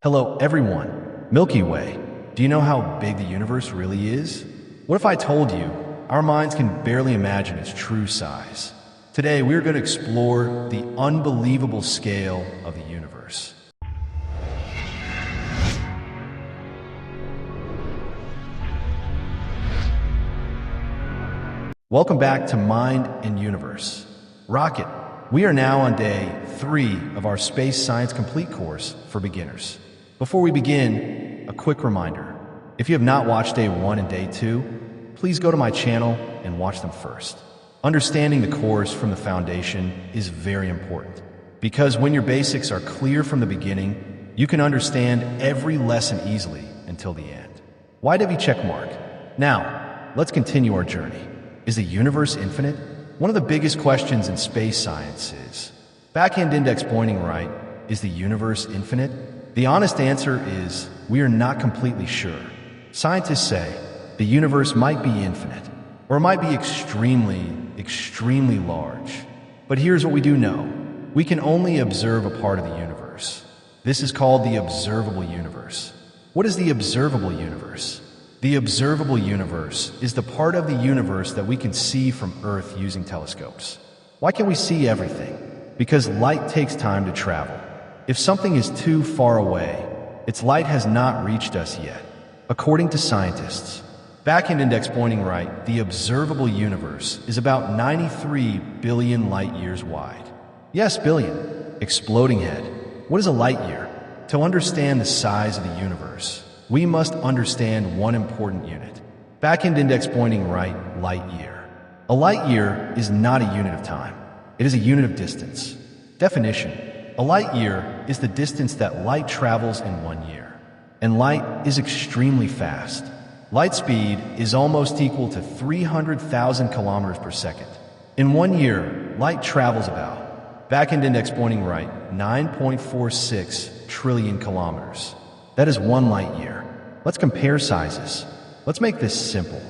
Hello, everyone. Milky Way. Do you know how big the universe really is? What if I told you our minds can barely imagine its true size? Today, we're going to explore the unbelievable scale of the universe. Welcome back to Mind and Universe. Rocket, we are now on day 3 of our Space Science Complete course for beginners. Before we begin, a quick reminder. If you have not watched day 1 and day 2, please go to my channel and watch them first. Understanding the course from the foundation is very important, because when your basics are clear from the beginning, you can understand every lesson easily until the end. YW checkmark. Now, let's continue our journey. Is the universe infinite? One of the biggest questions in space science is, backhand index pointing right, is the universe infinite? The honest answer is, we are not completely sure. Scientists say the universe might be infinite, or it might be extremely large. But here's what we do know. We can only observe a part of the universe. This is called the observable universe. What is the observable universe? The observable universe is the part of the universe that we can see from Earth using telescopes. Why can't we see everything? Because light takes time to travel. If something is too far away, its light has not reached us yet. According to scientists, backhand index pointing right, the observable universe is about 93 billion light years wide. Yes, billion. Exploding head. What is a light year? To understand the size of the universe, we must understand one important unit. Backhand index pointing right, light year. A light year is not a unit of time. It is a unit of distance. Definition. A light year is the distance that light travels in 1 year. And light is extremely fast. Light speed is almost equal to 300,000 kilometers per second. In 1 year, light travels about, backhand index pointing right, 9.46 trillion kilometers. That is 1 light year. Let's compare sizes. Let's make this simple.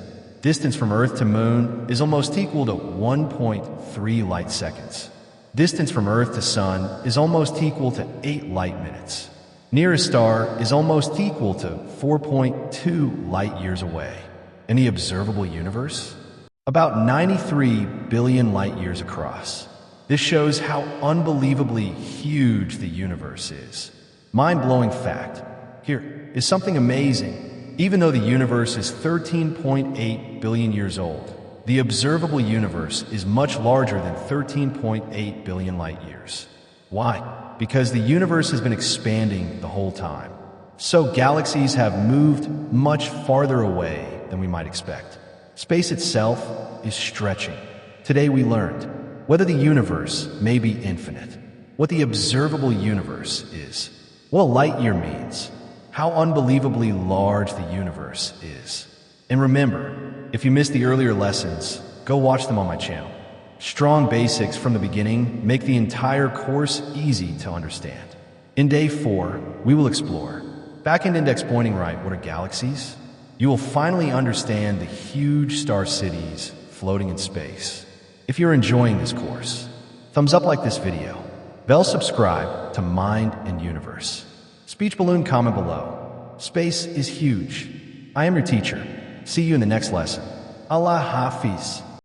Distance from Earth to Moon is almost equal to 1.3 light seconds. Distance from Earth to Sun is almost equal to 8 light minutes. Nearest star is almost equal to 4.2 light years away. In the observable universe, about 93 billion light years across. This shows how unbelievably huge the universe is. Mind-blowing fact. Here is something amazing. Even though the universe is 13.8 billion years old, the observable universe is much larger than 13.8 billion light years. Why? Because the universe has been expanding the whole time. So galaxies have moved much farther away than we might expect. Space itself is stretching. Today we learned whether the universe may be infinite, what the observable universe is, what a light year means, how unbelievably large the universe is. And remember, if you missed the earlier lessons, go watch them on my channel. Strong basics from the beginning make the entire course easy to understand. In day 4, we will explore backhand index pointing right, what are galaxies? You will finally understand the huge star cities floating in space. If you're enjoying this course, thumbs up like this video, bell subscribe to Mind and Universe. Speech balloon comment below. Space is huge. I am your teacher. See you in the next lesson. Allah Hafiz.